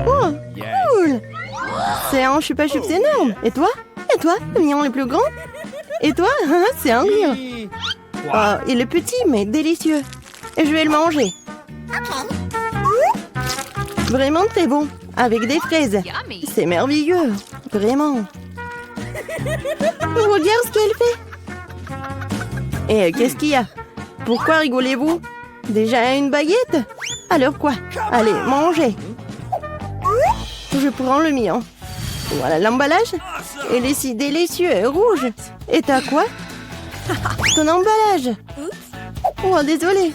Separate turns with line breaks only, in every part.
Oh, cool. C'est un chupa chups énorme. Et toi? Et toi? Le mignon le plus grand? Et toi? C'est un rire. Oh, il est petit, mais délicieux. Et je vais le manger. Vraiment très bon. Avec des fraises. C'est merveilleux. Vraiment. Regarde ce qu'elle fait. Et qu'est-ce qu'il y a? Pourquoi rigolez-vous? Déjà une baguette? Alors quoi? Allez, mangez. Je prends le mien. Voilà l'emballage. Il est si délicieux et rouge. Et t'as quoi? Ton emballage. Oh, désolé.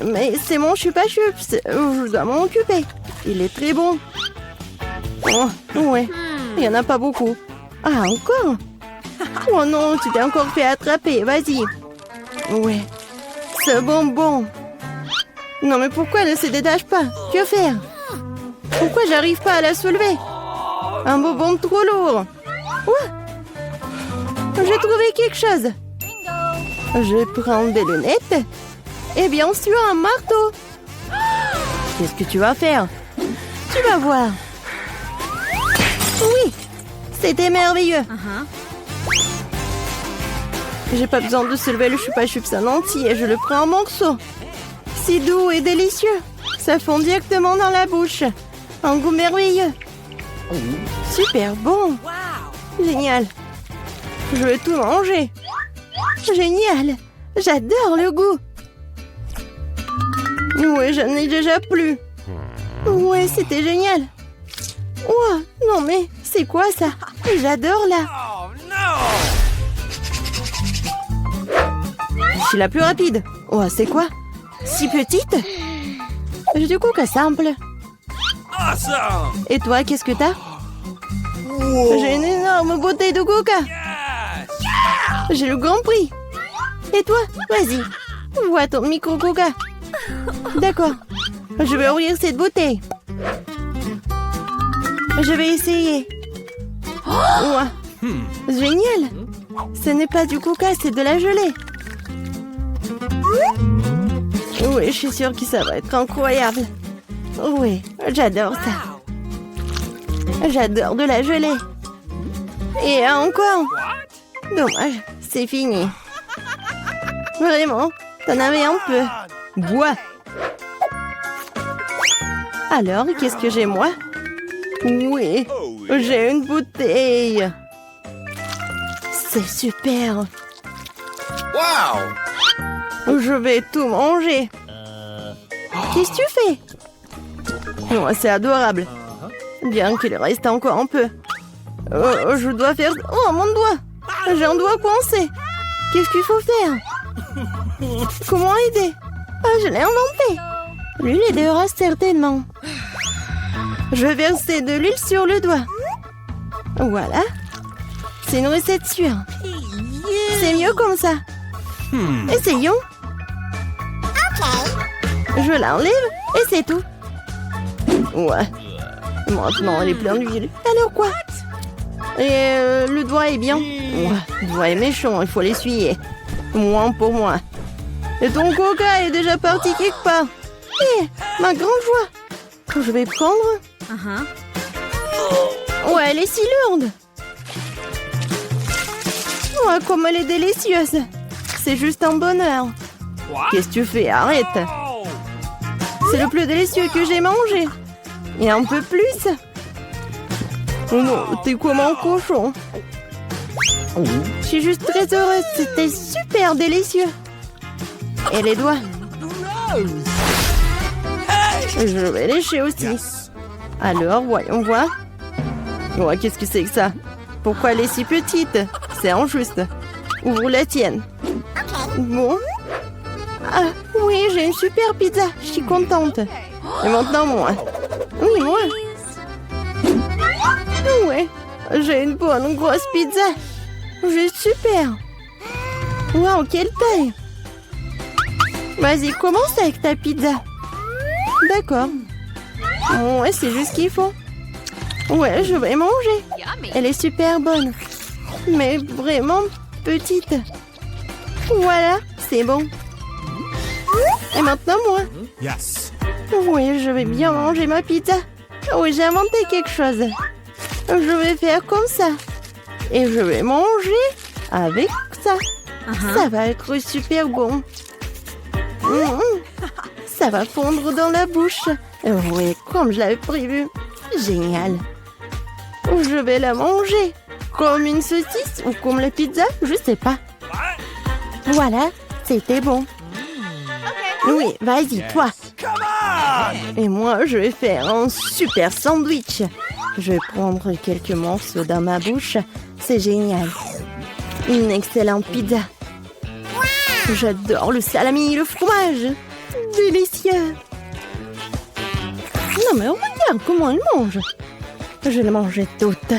Mais c'est mon chupa chups. Je dois m'en occuper. Il est très bon. Oh, ouais. Il n'y en a pas beaucoup. Ah, encore? Oh non, tu t'es encore fait attraper. Vas-y. Ouais. Ce bonbon. Non, mais pourquoi elle ne se détache pas? Que faire? Pourquoi j'arrive pas à la soulever? Un bonbon trop lourd. Ouais. J'ai trouvé quelque chose. Je prends des lunettes. Et bien sûr, un marteau. Qu'est-ce que tu vas faire? Tu vas voir. Oui, c'était merveilleux. J'ai pas besoin de soulever le chupa chups en entier. Je le prends en morceaux. Si doux et délicieux. Ça fond directement dans la bouche. Un goût merveilleux. Super bon. Génial. Je veux tout manger. Génial. J'adore le goût. Ouais, j'en ai déjà plus. Ouais, c'était génial. Oh, non mais, c'est quoi ça? J'adore là. Je suis la plus rapide. Oh, c'est quoi? Si petite? J'ai du coca simple. Et toi, qu'est-ce que t'as? J'ai une énorme bouteille de coca. J'ai le grand prix. Et toi? Vas-y. Vois ton micro coca. D'accord. Je vais ouvrir cette bouteille. Je vais essayer. Oh, génial. Ce n'est pas du coca, c'est de la gelée. Oui, je suis sûre que ça va être incroyable. Oui, j'adore ça. J'adore de la gelée. Et encore. Dommage, c'est fini. Vraiment, t'en avais un peu. Bois. Alors, qu'est-ce que j'ai moi? Oui, j'ai une bouteille. C'est super. Wow! Je vais tout manger. Qu'est-ce que tu fais? Oh, c'est adorable. Bien qu'il reste encore un peu. Je dois faire... Oh, mon doigt! J'ai un doigt coincé. Qu'est-ce qu'il faut faire? Comment aider? Ah, je l'ai inventé. L'huile aidera certainement. Je vais verser de l'huile sur le doigt. Voilà. C'est une recette sûre. C'est mieux comme ça. Essayons. Je l'enlève et c'est tout. Ouais. Maintenant, elle est pleine d'huile. Alors quoi? Et le doigt est bien. Ouais, le doigt est méchant, il faut l'essuyer. Moins pour moi. Et ton coca est déjà parti quelque part. Hé, ma grande joie. Je vais prendre. Ouais, elle est si lourde. Ouais, comme elle est délicieuse. C'est juste un bonheur. Qu'est-ce que tu fais? Arrête. C'est le plus délicieux que j'ai mangé. Et un peu plus. Oh non, t'es comme un cochon. Je suis juste très heureuse. C'était super délicieux. Et les doigts? Je vais lécher aussi. Alors, voyons voir. Ouais, qu'est-ce que c'est que ça? Pourquoi elle est si petite? C'est injuste. Ouvre la tienne. Bon. Ah, oui, j'ai une super pizza. Je suis contente. Et maintenant, moi. Oui, moi. Ouais, j'ai une bonne grosse pizza. Juste super. Waouh, quelle taille. Vas-y, commence avec ta pizza. D'accord. Ouais, c'est juste ce qu'il faut. Ouais, je vais manger. Elle est super bonne. Mais vraiment petite. Voilà, c'est bon. Et maintenant, moi. Oui, je vais bien manger ma pizza. Oui, j'ai inventé quelque chose. Je vais faire comme ça. Et je vais manger avec ça. Ça va être super bon. Ça va fondre dans la bouche. Oui, comme je l'avais prévu. Génial. Je vais la manger. Comme une saucisse ou comme la pizza, je sais pas. Voilà, c'était bon. Oui, vas-y, toi. Et moi, je vais faire un super sandwich. Je vais prendre quelques morceaux dans ma bouche. C'est génial. Une excellente pizza. J'adore le salami et le fromage. Délicieux. Non mais regarde comment elle mange. Je la mangeais toute.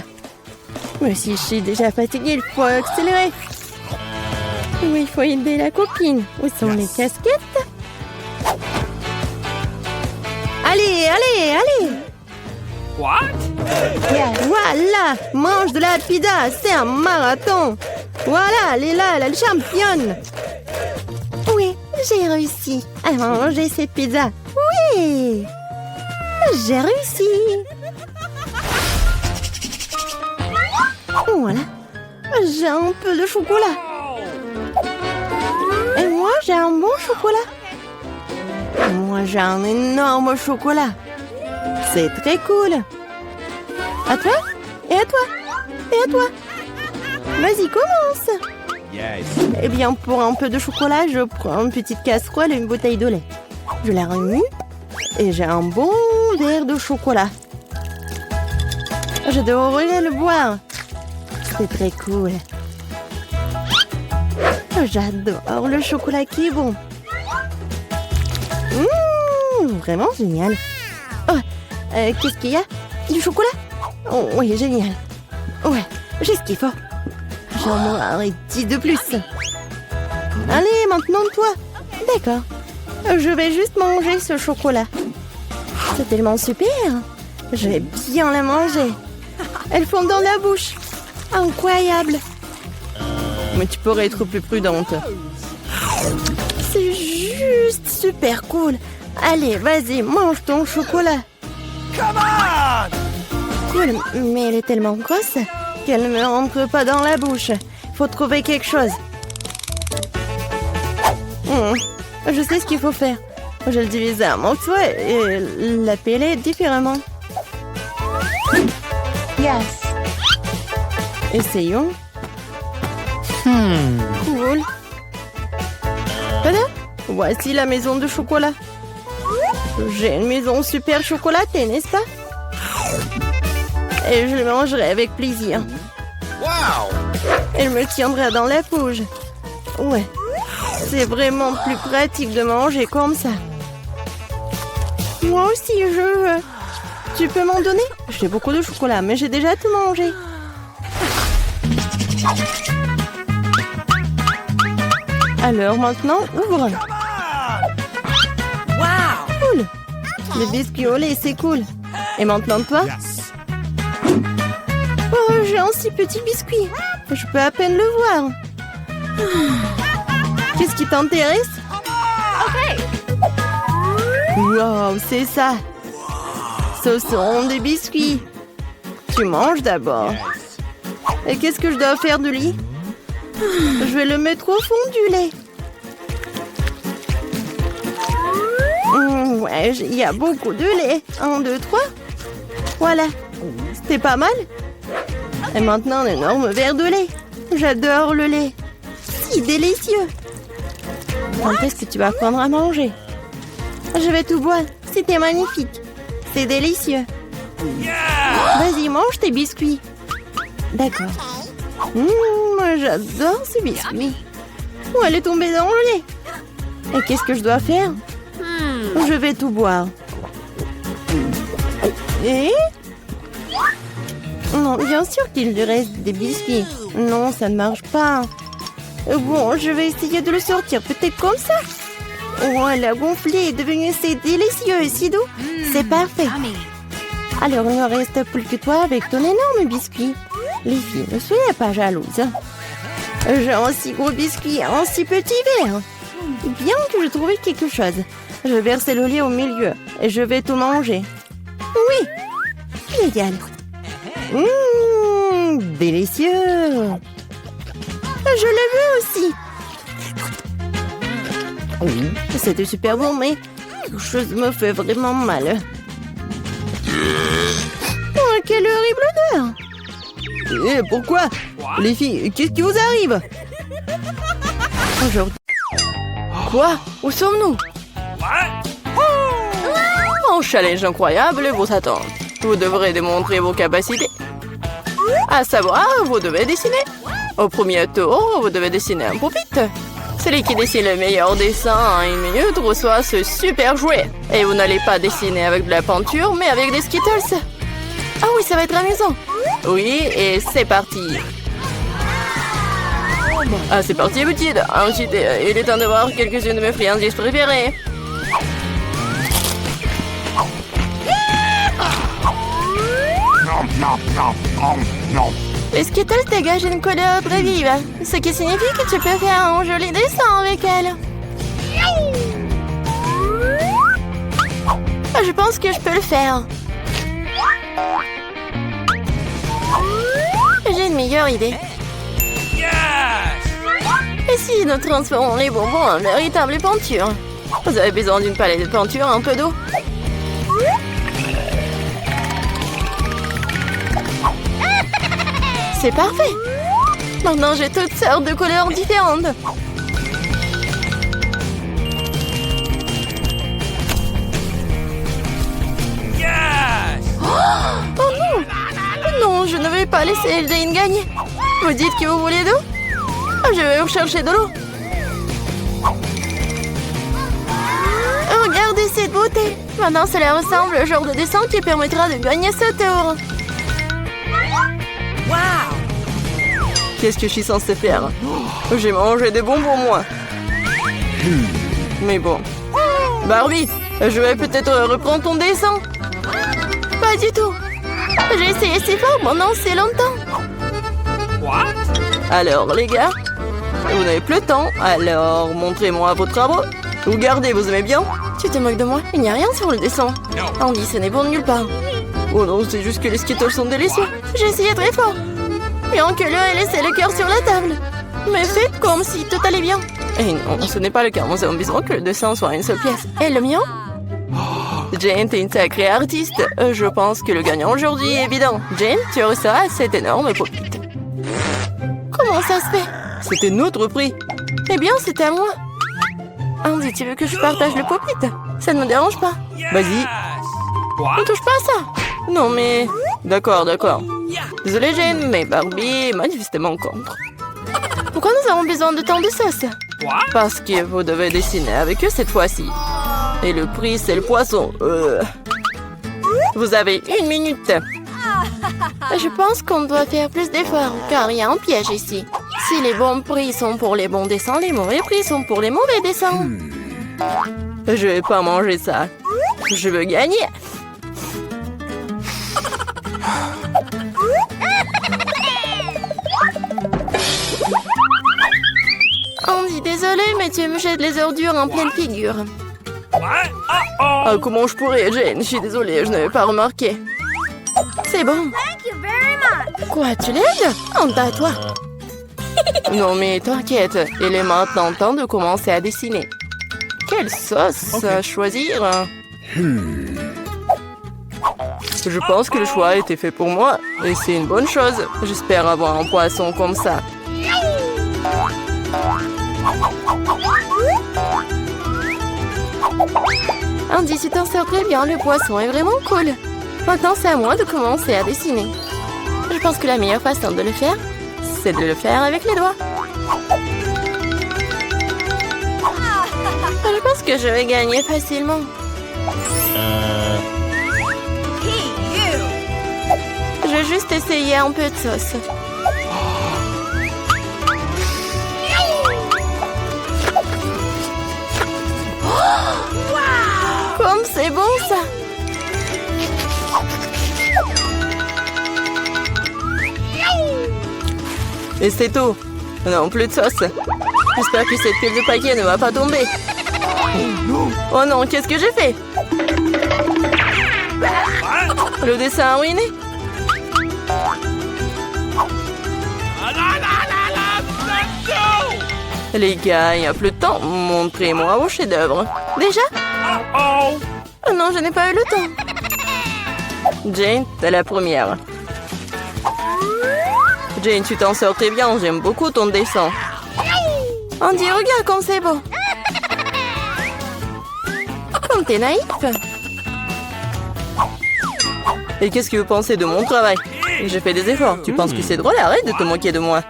Mais si je suis déjà fatiguée, il faut accélérer. Oui, il faut aider la copine. Où sont les casquettes? Allez, allez, allez!
What?
Voilà! Mange de la pizza, c'est un marathon! Voilà, elle est là, elle est championne! Oui, j'ai réussi à manger cette pizza. Oui! J'ai réussi! Voilà. J'ai un peu de chocolat. Et moi, j'ai un bon chocolat. Et moi, j'ai un énorme chocolat. C'est très cool. À toi? Et à toi? Et à toi? Vas-y, commence.
Yes.
Eh bien, pour un peu de chocolat, je prends une petite casserole et une bouteille de lait. Je la remue et j'ai un bon verre de chocolat. Je devrais le boire. C'est très cool. J'adore le chocolat qui est bon. Vraiment génial. Oh, qu'est-ce qu'il y a? Du chocolat? Oh, oui, génial. Ouais, j'ai ce qu'il faut. J'en mangerai 10 de plus. Allez, maintenant toi. D'accord. Je vais juste manger ce chocolat. C'est tellement super. Je vais bien la manger. Elle fond dans la bouche. Incroyable. Mais tu pourrais être plus prudente. C'est juste super cool. Allez, vas-y, mange ton chocolat.
Come on!
Cool, mais elle est tellement grosse qu'elle ne me rentre pas dans la bouche. Faut trouver quelque chose. Je sais ce qu'il faut faire. Je le divise en morceaux et la peler différemment. Yes. Essayons. Cool. Voilà. Voici la maison de chocolat. J'ai une maison super chocolatée, n'est-ce pas? Et je le mangerai avec plaisir.
Wow!
Elle me tiendra dans la bouche. Ouais. C'est vraiment plus pratique de manger comme ça. Moi aussi, je veux. Tu peux m'en donner? J'ai beaucoup de chocolat, mais j'ai déjà tout mangé. Alors maintenant, ouvre.
Wow!
Cool. Les biscuits au lait, c'est cool. Et maintenant, toi?
Yes.
Oh, j'ai un si petit biscuit. Je peux à peine le voir. Qu'est-ce qui t'intéresse? Wow, c'est ça. Ce sont des biscuits. Tu manges d'abord.
Yes.
Et qu'est-ce que je dois faire de lui? Je vais le mettre au fond du lait. Ouais, il y a beaucoup de lait. 1, 2, 3. Voilà. C'était pas mal. Et maintenant, un énorme verre de lait. J'adore le lait. Si délicieux. Quand est-ce que tu vas prendre à manger? Je vais tout boire. C'était magnifique. C'est délicieux.
Yeah!
Vas-y, mange tes biscuits. D'accord. Moi, j'adore ces biscuits. Oh, elle est tombée dans le lait. Et qu'est-ce que je dois faire? Je vais tout boire. Et? Non, bien sûr qu'il lui reste des biscuits. Non, ça ne marche pas. Bon, je vais essayer de le sortir. Peut-être comme ça. Oh, elle a gonflé, est devenu assez délicieux et si doux. C'est parfait. Alors, il ne reste plus que toi avec ton énorme biscuit. Les filles, ne soyez pas jalouses. J'ai un si gros biscuit, un si petit verre. Bien que je trouvais quelque chose. Je vais verser le lait au milieu et je vais tout manger. Oui, génial. Délicieux. Je l'ai vu aussi. Oui, c'était super bon, mais quelque chose me fait vraiment mal. Oh, quelle horrible odeur! Et pourquoi? Les filles, qu'est-ce qui vous arrive? Aujourd'hui. Quoi? Où sommes-nous? Un challenge incroyable vous attend. Vous devrez démontrer vos capacités. À savoir, vous devez dessiner. Au premier tour, vous devez dessiner un pupitre. Celui qui dessine le meilleur dessin en 1 minute reçoit ce super jouet. Et vous n'allez pas dessiner avec de la peinture, mais avec des Skittles. Ah oui, ça va être amusant. Oui, et c'est parti. Ah, c'est parti, petite. Ensuite, il est temps de voir quelques-unes de mes friandises préférées. Les Skittles dégagent une couleur très vive, ce qui signifie que tu peux faire un joli dessin avec elles. Je pense que je peux le faire. J'ai une meilleure idée. Et si nous transformons les bonbons en véritable peinture? Vous avez besoin d'une palette de peinture, un peu d'eau. C'est parfait. Maintenant, j'ai toutes sortes de couleurs différentes. Oh non! Non, je ne vais pas laisser Jane gagner. Vous dites que vous voulez d'eau? Je vais vous chercher de l'eau. Regardez cette beauté. Maintenant, cela ressemble au genre de dessin qui permettra de gagner ce tour. Qu'est-ce que je suis censée faire? J'ai mangé des bonbons, moi. Mais bon. Barbie, je vais peut-être reprendre ton dessin. Pas du tout. J'ai essayé si fort pendant si longtemps. Alors, les gars, vous n'avez plus le temps, alors montrez-moi vos travaux. Vous gardez, vous aimez bien? Tu te moques de moi? Il n'y a rien sur le dessin. Andy, ce n'est bon de nulle part. Oh non, c'est juste que les Skittles sont délicieux. J'ai essayé très fort. Bien que l'eau ait laissé le cœur sur la table. Mais faites comme si tout allait bien. Et non, ce n'est pas le cas. Nous avons besoin que le dessin soit une seule pièce. Et le mien? Jane, t'es une sacrée artiste. Je pense que le gagnant aujourd'hui est évident. Jane, tu reçois cet énorme pupitre. Comment ça se fait? C'était notre prix. Eh bien, c'était à moi. Andy, tu veux que je partage le pupitre? Ça ne me dérange pas. Vas-y. Ne touche pas à ça. Non, mais... D'accord. Désolée, Jane, mais Barbie est manifestement contre. Pourquoi nous avons besoin de tant de sauce? Parce que vous devez dessiner avec eux cette fois-ci. Et le prix, c'est le poisson. Vous avez 1 minute. Je pense qu'on doit faire plus d'efforts, car il y a un piège ici. Si les bons prix sont pour les bons dessins, les mauvais prix sont pour les mauvais dessins. Je vais pas manger ça. Je veux gagner. Andy, désolé, mais tu me jettes les ordures en pleine figure. Ah, comment je pourrais, Jane? Je suis désolée, je n'avais pas remarqué. C'est bon. Quoi, tu l'aides? Honte à toi. Non, mais t'inquiète, il est maintenant temps de commencer à dessiner. Quelle sauce choisir? Je pense que le choix a été fait pour moi, et c'est une bonne chose. J'espère avoir un poisson comme ça. Andy, tu t'en sors très bien, le poisson est vraiment cool. Maintenant, c'est à moi de commencer à dessiner. Je pense que la meilleure façon de le faire, c'est de le faire avec les doigts. Je pense que je vais gagner facilement. Je vais juste essayer un peu de sauce. Comme c'est bon ça! Et c'est tout. Non, plus de sauce. J'espère que cette pile de paquets ne va pas tomber. Oh non, qu'est-ce que j'ai fait? Le dessin a ruiné. Les gars, il y a plus de temps. Montrez-moi vos chefs-d'œuvre. Déjà? Oh non, je n'ai pas eu le temps. Jane, t'es la première. Jane, tu t'en sors très bien. J'aime beaucoup ton dessin. Andy, regarde comme c'est beau. Comme t'es naïf. Et qu'est-ce que vous pensez de mon travail? J'ai fait des efforts. Tu penses que c'est drôle? Arrête de te moquer de moi.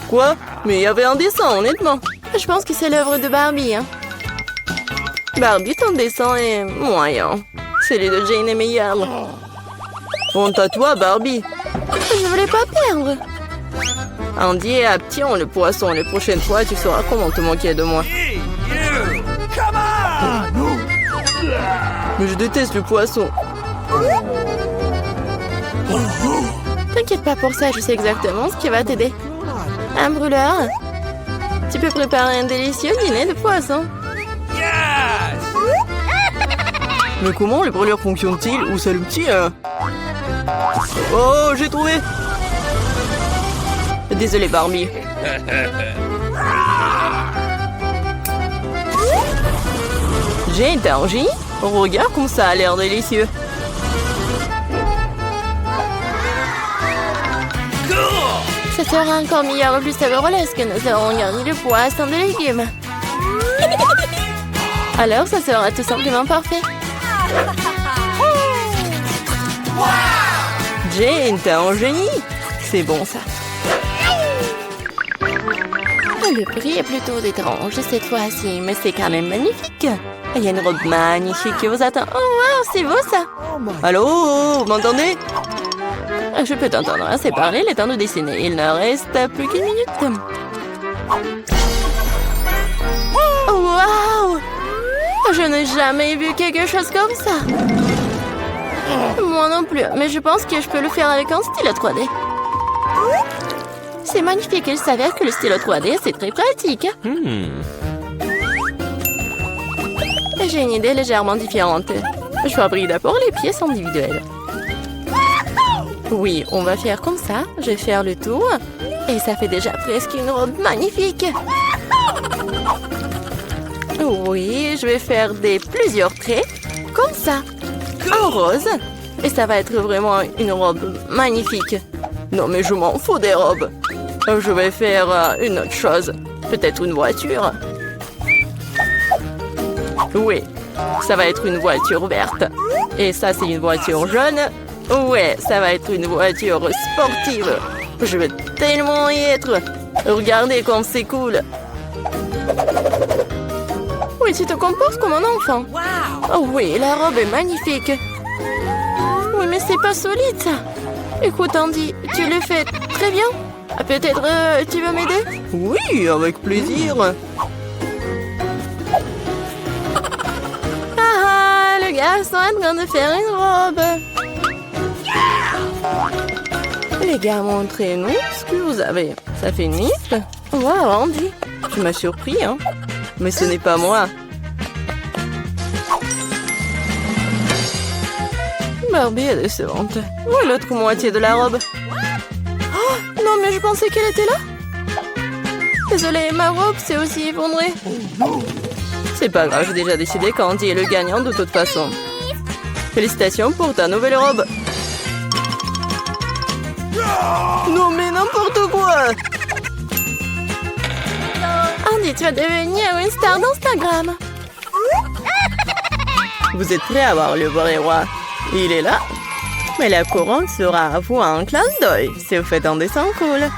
Quoi? Mais il y avait un dessin, honnêtement. Je pense que c'est l'œuvre de Barbie. Hein. Barbie, ton dessin est moyen. Celui de Jane est meilleur. Honte à toi, Barbie. Je voulais pas perdre. Andy et Aption, le poisson. Les prochaines fois, tu sauras comment te moquer de moi. Mais je déteste le poisson. T'inquiète pas pour ça, je sais exactement ce qui va t'aider. Un brûleur. Tu peux préparer un délicieux dîner de poisson. Mais comment les brûlures fonctionnent-ils? Où c'est le petit Oh, j'ai trouvé. Désolé, Barbie. J'ai été un génie. Regarde comme ça a l'air délicieux. Ça sera encore meilleur et plus savoureux lorsque nous aurons garni le poisson de légumes. Alors, ça sera tout simplement parfait. Jane, t'es un génie. C'est bon, ça. Le prix est plutôt étrange cette fois-ci, mais c'est quand même magnifique. Il y a une robe magnifique qui vous attend. Oh, wow, c'est beau, ça. Allô, vous m'entendez? Je peux t'entendre assez parler, il est temps de dessiner. Il ne reste plus qu'une minute. Oh, wow! Je n'ai jamais vu quelque chose comme ça. Moi non plus, mais je pense que je peux le faire avec un stylo 3D. C'est magnifique, il s'avère que le stylo 3D, c'est très pratique. J'ai une idée légèrement différente. Je fabrique d'abord les pièces individuelles. Oui, on va faire comme ça. Je vais faire le tour. Et ça fait déjà presque une robe magnifique. Oui, je vais faire plusieurs traits. Comme ça. En rose. Et ça va être vraiment une robe magnifique. Non, mais je m'en fous des robes. Je vais faire une autre chose. Peut-être une voiture. Oui, ça va être une voiture verte. Et ça, c'est une voiture jaune. Ouais, ça va être une voiture sportive. Je vais tellement y être. Regardez comme c'est cool. Oui, tu te comportes comme un enfant. Oh oui, la robe est magnifique. Oui, mais c'est pas solide, ça. Écoute, Andy, tu le fais très bien. Peut-être tu veux m'aider? Oui, avec plaisir. Ah, le garçon est en train de faire une robe. Les gars, montrez-nous ce que vous avez. Ça fait une liste. Wow, Andy, tu m'as surpris, hein? Mais ce n'est pas moi. Barbie est décevante. Où est l'autre moitié de la robe? Oh, non, mais je pensais qu'elle était là. Désolée, ma robe s'est aussi effondrée. C'est pas grave, j'ai déjà décidé qu'Andy est le gagnant de toute façon. Félicitations pour ta nouvelle robe. Non, mais n'importe quoi! Andy, tu vas devenir une star d'Instagram. Vous êtes prêts à voir le vrai roi? Il est là. Mais la couronne sera à vous en clin d'œil si vous faites un dessin cool.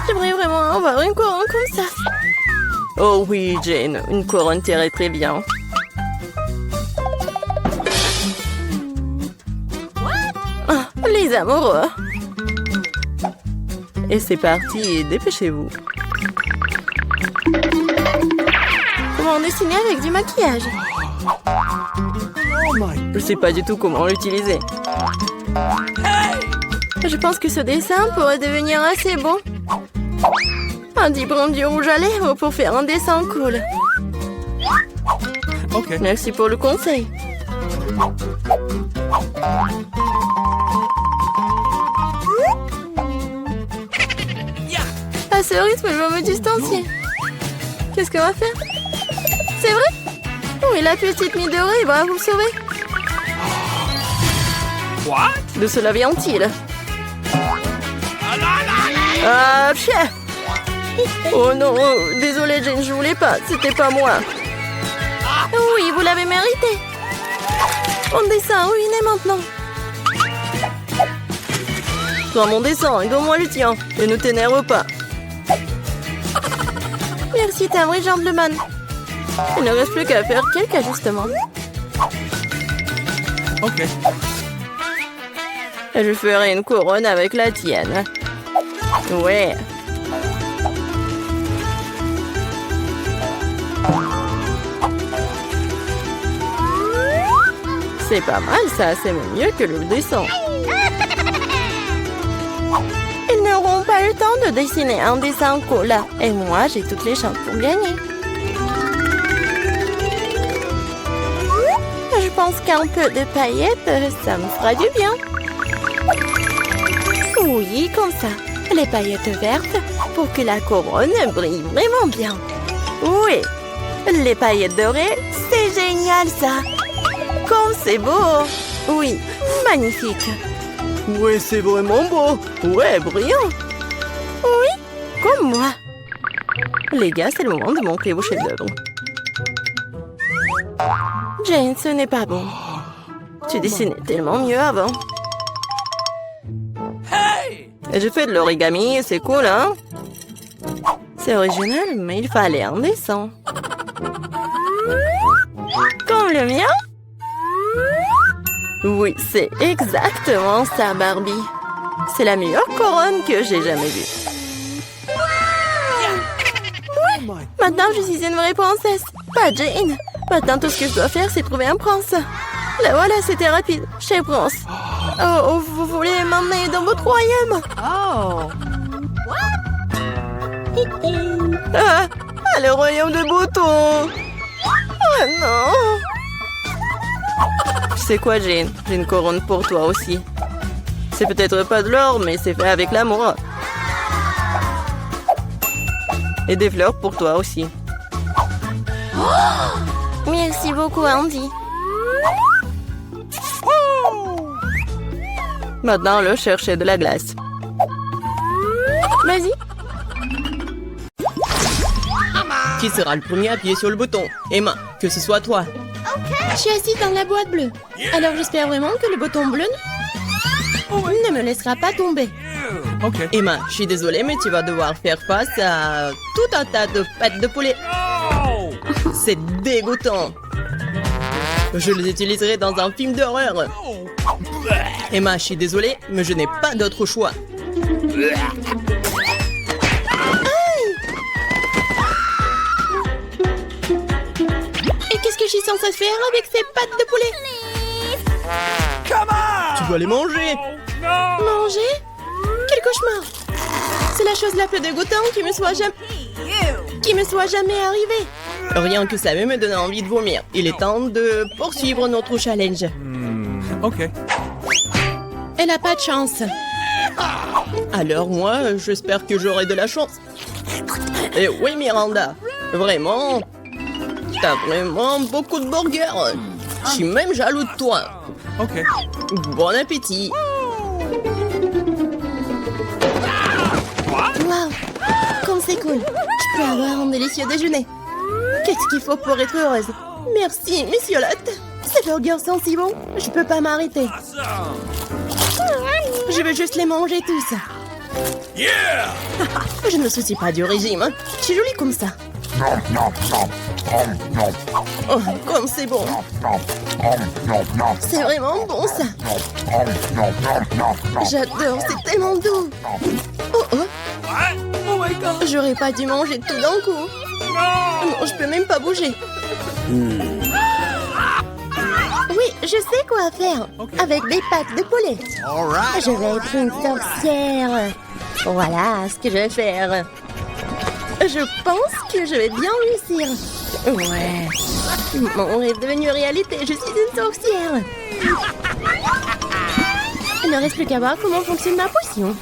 J'aimerais vraiment avoir une couronne comme ça. Oh oui, Jane, une couronne t'irait très bien. Ah, les amoureux. Et c'est parti, dépêchez-vous. Comment dessiner avec du maquillage? Je sais pas du tout comment l'utiliser. Je pense que ce dessin pourrait devenir assez beau. Andy prend du rouge à lèvres pour faire un dessin cool.
Okay.
Merci pour le conseil. À ce rythme, je vais me distancier. Qu'est-ce qu'on va faire? C'est vrai? Oui, la petite Midori va vous sauver.
What?
De cela vient-il? Ah, chien! Oh non, désolé Jane, je voulais pas, c'était pas moi. Oui, vous l'avez mérité. Mon dessin ruiné maintenant. Prends mon dessin et donne-moi le tien. Et ne t'énerve pas. Merci, t'es un vrai gentleman. Il ne reste plus qu'à faire quelques ajustements.
Ok.
Je ferai une couronne avec la tienne. Ouais. C'est pas mal ça, c'est même mieux que le dessin. Ils n'auront pas le temps de dessiner un dessin cool. Et moi, j'ai toutes les chances pour gagner. Je pense qu'un peu de paillettes, ça me fera du bien. Oui, comme ça. Les paillettes vertes pour que la couronne brille vraiment bien. Oui, les paillettes dorées, c'est génial ça. Comme c'est beau. Oui, magnifique. Ouais, c'est vraiment beau. Ouais, brillant. Oui, comme moi. Les gars, c'est le moment de montrer vos chefs-d'œuvre. Jane, ce n'est pas bon. Tu dessinais tellement mieux avant. Et j'ai fait de l'origami, c'est cool, hein? C'est original, mais il fallait un dessin. Comme le mien? Oui, c'est exactement ça, Barbie. C'est la meilleure couronne que j'ai jamais vue. Oui, maintenant je suis une vraie princesse, pas Jane. Maintenant tout ce que je dois faire, c'est trouver un prince. Là voilà, c'était rapide. Chez Prince. Oh, vous voulez m'emmener dans votre royaume? Oh. Ah, le royaume de Bouton. Oh non. Tu sais quoi, Jane? J'ai une couronne pour toi aussi. C'est peut-être pas de l'or, mais c'est fait avec l'amour. Et des fleurs pour toi aussi. Oh, merci beaucoup, Andy. Maintenant, le chercher de la glace. Vas-y.
Qui sera le premier à appuyer sur le bouton? Emma, que ce soit toi.
Je suis assise dans la boîte bleue. Alors j'espère vraiment que le bouton bleu ne me laissera pas tomber.
Ok.
Emma, je suis désolée, mais tu vas devoir faire face à tout un tas de pattes de poulet.
Oh!
C'est dégoûtant. Je les utiliserai dans un film d'horreur. Emma, je suis désolée, mais je n'ai pas d'autre choix.
Et qu'est-ce que je suis censée faire avec ces pattes de poulet?
Come on!
Tu dois les manger.
No!
Manger? Quel cauchemar! C'est la chose la plus dégoûtante qui me soit jamais arrivée.
Rien que ça me donne envie de vomir. Il est temps de poursuivre notre challenge.
Ok.
Elle a pas de chance.
Alors moi, j'espère que j'aurai de la chance. Et oui, Miranda, vraiment, t'as vraiment beaucoup de burgers. Je suis même jaloux de toi.
Ok.
Bon appétit.
Waouh! Comme c'est cool. Je peux avoir un délicieux déjeuner. Qu'est-ce qu'il faut pour être heureuse? Merci, Monsieur Lotte. Ces burgers sont si bons, je peux pas m'arrêter. Je veux juste les manger tous.
Yeah!
Je ne me soucie pas du régime. Hein. Je suis jolie comme ça.
Oh, comme c'est bon.
C'est vraiment bon ça. J'adore, c'est tellement doux. Oh oh,
What? Oh my god!
j'aurais pas dû manger tout d'un coup.
No!
Non, je peux même pas bouger. Oui, je sais quoi faire. Avec des pattes de poulet.
All right.
Je vais être une sorcière. Voilà ce que je vais faire. Je pense que je vais bien réussir. Ouais. Mon rêve est devenu réalité, je suis une sorcière. Il ne reste plus qu'à voir comment fonctionne ma potion.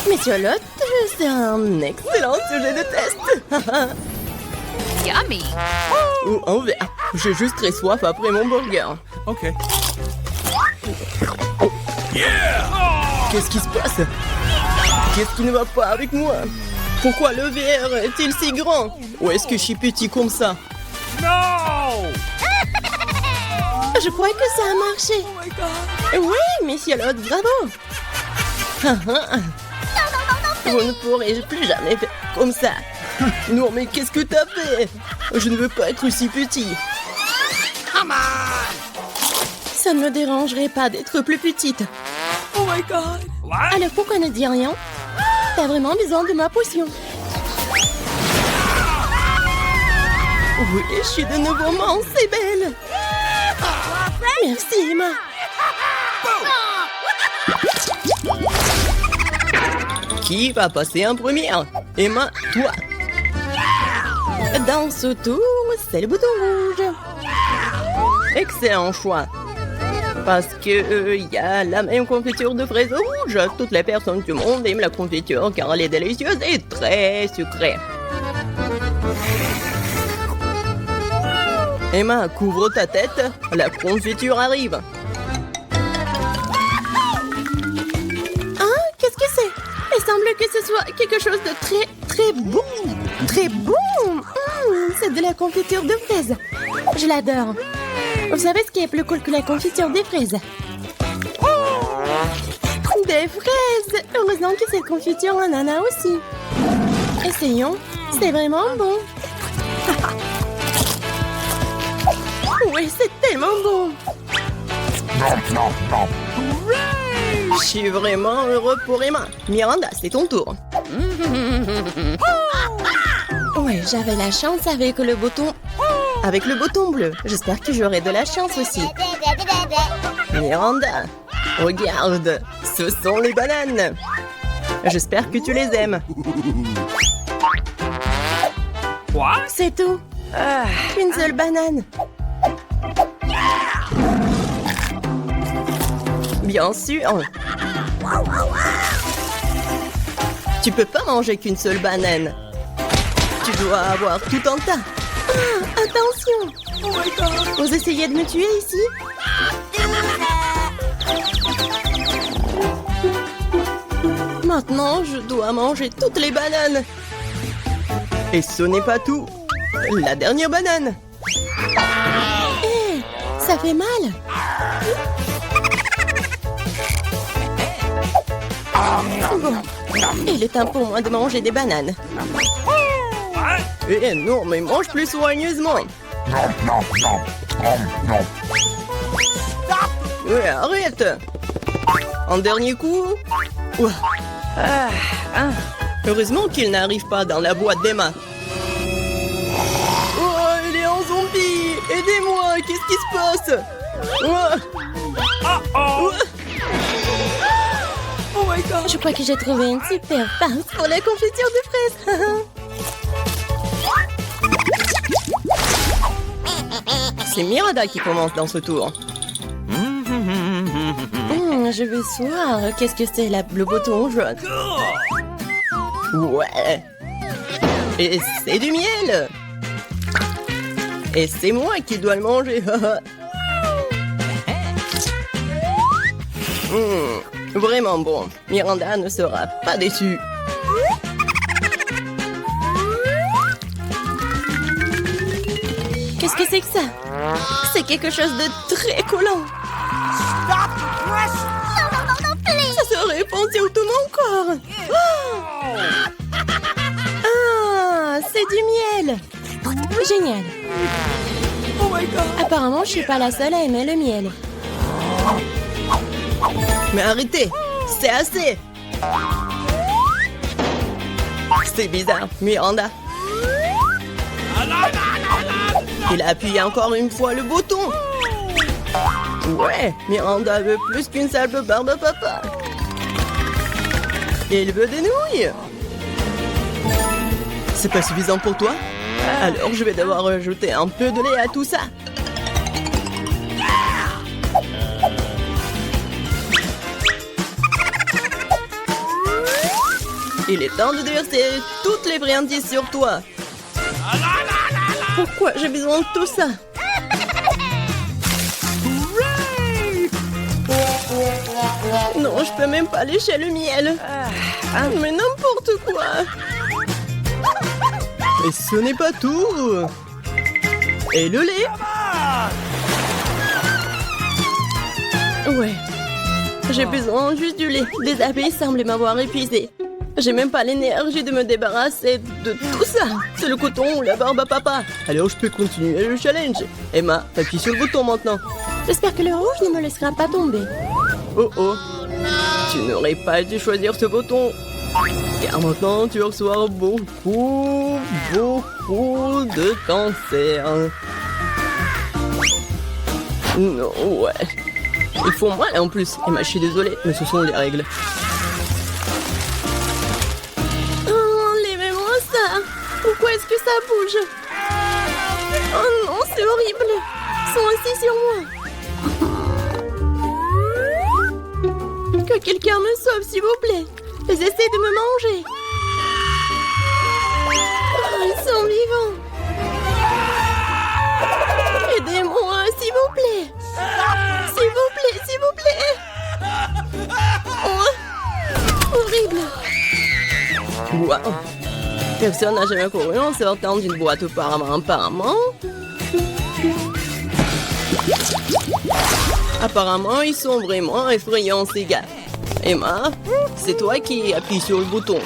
Monsieur Lot, c'est un excellent sujet de test.
Yummy.
Ou un verre. J'ai juste très soif après mon burger.
Okay. Yeah!
Qu'est-ce qui se passe? Qu'est-ce qui ne va pas avec moi? Pourquoi le verre est-il si grand? Ou est-ce que je suis petit comme ça?
No!
Je crois que ça a marché.
Oh my god!
Oui, Monsieur Lot, bravo. Vous ne pourrez plus jamais faire comme ça.
Non, mais qu'est-ce que t'as fait? Je ne veux pas être si petit.
Ça ne me dérangerait pas d'être plus petite.
Oh my god! What?
Alors pourquoi ne dis rien? T'as vraiment besoin de ma potion.
Oui, je suis de nouveau mince et belle.
Merci, Emma.
Qui va passer en première? Emma, toi.
Dans ce tour, c'est le bouton rouge.
Excellent choix. Parce que y a la même confiture de fraises rouges. Toutes les personnes du monde aiment la confiture car elle est délicieuse et très sucrée. Emma, couvre ta tête. La confiture arrive.
Ah, qu'est-ce que c'est? Il semble que ce soit quelque chose de très bon. Très bon. C'est de la confiture de fraises. Je l'adore. Vous savez ce qui est plus cool que la confiture des fraises? Des fraises! Heureusement que cette confiture en en a aussi. Essayons. C'est vraiment bon. Oui, c'est tellement bon.
Je suis vraiment heureux pour Emma. Miranda, c'est ton tour.
Ouais, j'avais la chance avec le bouton... Avec le bouton bleu. J'espère que j'aurai de la chance aussi.
Miranda, regarde, ce sont les bananes. J'espère que tu les aimes.
What?
C'est tout. Une seule banane.
Bien sûr. Tu peux pas manger qu'une seule banane. Tu dois avoir tout un tas.
Ah, attention.
Oh my god!
Vous essayez de me tuer ici?
Maintenant, je dois manger toutes les bananes. Et ce n'est pas tout. La dernière banane.
Hé, ça fait mal. Bon, il est temps pour moi de manger des bananes.
Eh non, mais mange plus soigneusement. Ouais, arrête. Un dernier coup. Ouah. Heureusement qu'il n'arrive pas dans la boîte d'Emma. Oh, il est en zombie. Aidez-moi, qu'est-ce qui se passe? Ouah.
Uh-oh!
Ouah.
Oh my god!
Je crois que j'ai trouvé une super pince pour la confiture de fraises.
C'est Miranda qui commence dans ce tour.
Je vais voir. Qu'est-ce que c'est le bouton jaune?
Ouais. Et c'est du miel. Et c'est moi qui dois le manger. Vraiment bon. Miranda ne sera pas déçue.
Qu'est-ce que c'est que ça? C'est quelque chose de très collant. Ça se répand sur tout mon corps. Ah, c'est du miel. Génial.
Oh my god!
Apparemment, je suis pas la seule à aimer le miel.
Mais arrêtez. C'est assez. C'est bizarre, Miranda. Il a appuyé encore une fois le bouton. Ouais, Miranda veut plus qu'une salve barbe papa. Il veut des nouilles. C'est pas suffisant pour toi? Alors je vais devoir ajouter un peu de lait à tout ça. Il est temps de déverser toutes les friandises sur toi. Pourquoi j'ai besoin de tout ça? Non, je peux même pas lécher le miel. Mais n'importe quoi. Et ce n'est pas tout. Et le lait. Ouais. J'ai besoin juste du lait. Des abeilles semblent m'avoir épuisé. J'ai même pas l'énergie de me débarrasser de tout ça. C'est le coton ou la barbe à papa. Alors je peux continuer le challenge. Emma, appuie sur le bouton maintenant.
J'espère que le rouge ne me laissera pas tomber.
Oh oh. Tu n'aurais pas dû choisir ce bouton. Car maintenant tu reçois beaucoup de cancer. Non, ouais. Ils font mal en plus. Emma, je suis désolée, mais ce sont les règles.
Enlevez-moi ça. Pourquoi est-ce que ça bouge? Oh non, c'est horrible. Ils sont assis sur moi. Que quelqu'un me sauve, s'il vous plaît. Ils essaient de me manger. Oh, ils sont vivants. Aidez-moi, s'il vous plaît. S'il vous plaît, s'il vous plaît. Oh, horrible.
Waouh. Personne n'a jamais couru en sortant d'une boîte auparavant, apparemment. Apparemment, ils sont vraiment effrayants, ces gars. Emma, c'est toi qui appuies sur le bouton.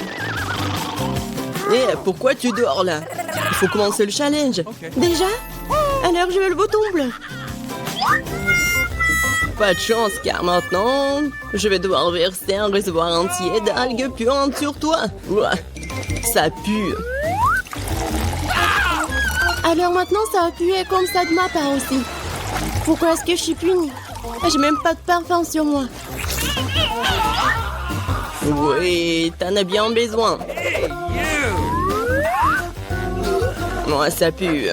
Et pourquoi tu dors là? Il faut commencer le challenge.
Déjà? Alors je veux le bouton bleu.
Pas de chance, car maintenant, je vais devoir verser un réservoir entier d'algues puantes sur toi. Ouah, ça pue.
Alors maintenant ça va puer comme ça de ma part aussi. Pourquoi est-ce que je suis punie? J'ai même pas de parfum sur moi.
Oui, t'en as bien besoin. Moi, ça pue.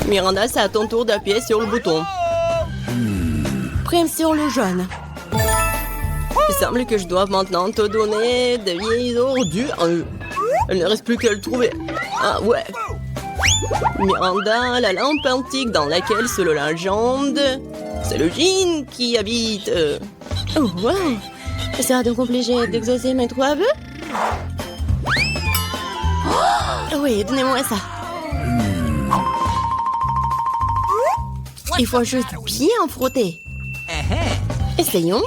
Miranda, c'est à ton tour d'appuyer sur le bouton.
Prime sur le jaune.
Il semble que je doive maintenant te donner de vieilles ordures. Il ne reste plus qu'à le trouver. Ah ouais. Miranda, la lampe antique dans laquelle, selon la légende, c'est le djinn qui habite.
Oh wow. Ça donc obligé d'exaucer mes 3 vœux? Oh, oui, donnez-moi ça. Il faut juste bien frotter. Essayons.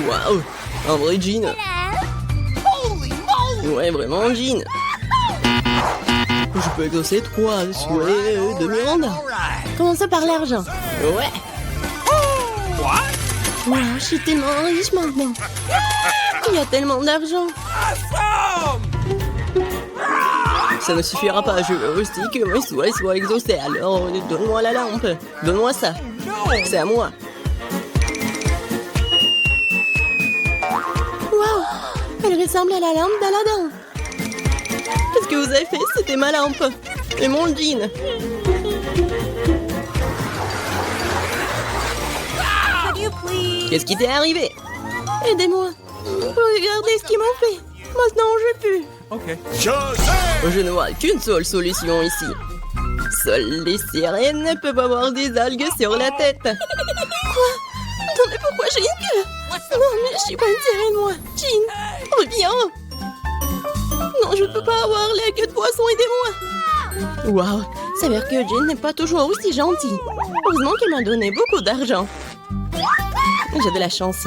Waouh, un vrai djinn. Ouais, vraiment un djinn. Je peux exaucer 3 souhaits de Miranda.
Commençons par l'argent.
Ouais.
Wow, je suis tellement riche maintenant. Il y a tellement d'argent.
Ça ne suffira pas, je veux aussi que mes souhaits soient exaucés. Alors, donne-moi la lampe. Donne-moi ça. C'est à moi.
Wow, elle ressemble à la lampe d'Aladin.
Qu'est-ce que vous avez fait? C'était ma lampe. Et mon jean. Qu'est-ce qui t'est arrivé?
Aidez-moi. Regardez ce qu'ils m'ont fait. Maintenant, je pue.
Je ne vois qu'une seule solution ici. Seules les sirènes peuvent avoir des algues sur la tête.
Quoi? Non, mais pourquoi j'ai une queue? Non, mais je suis pas une sirène, moi. Jean, reviens. Non, je peux pas avoir la queue de poisson, aidez-moi.
Waouh,
Ça veut dire que Jean n'est pas toujours aussi gentille. Heureusement qu'elle m'a donné beaucoup d'argent. J'ai de la chance.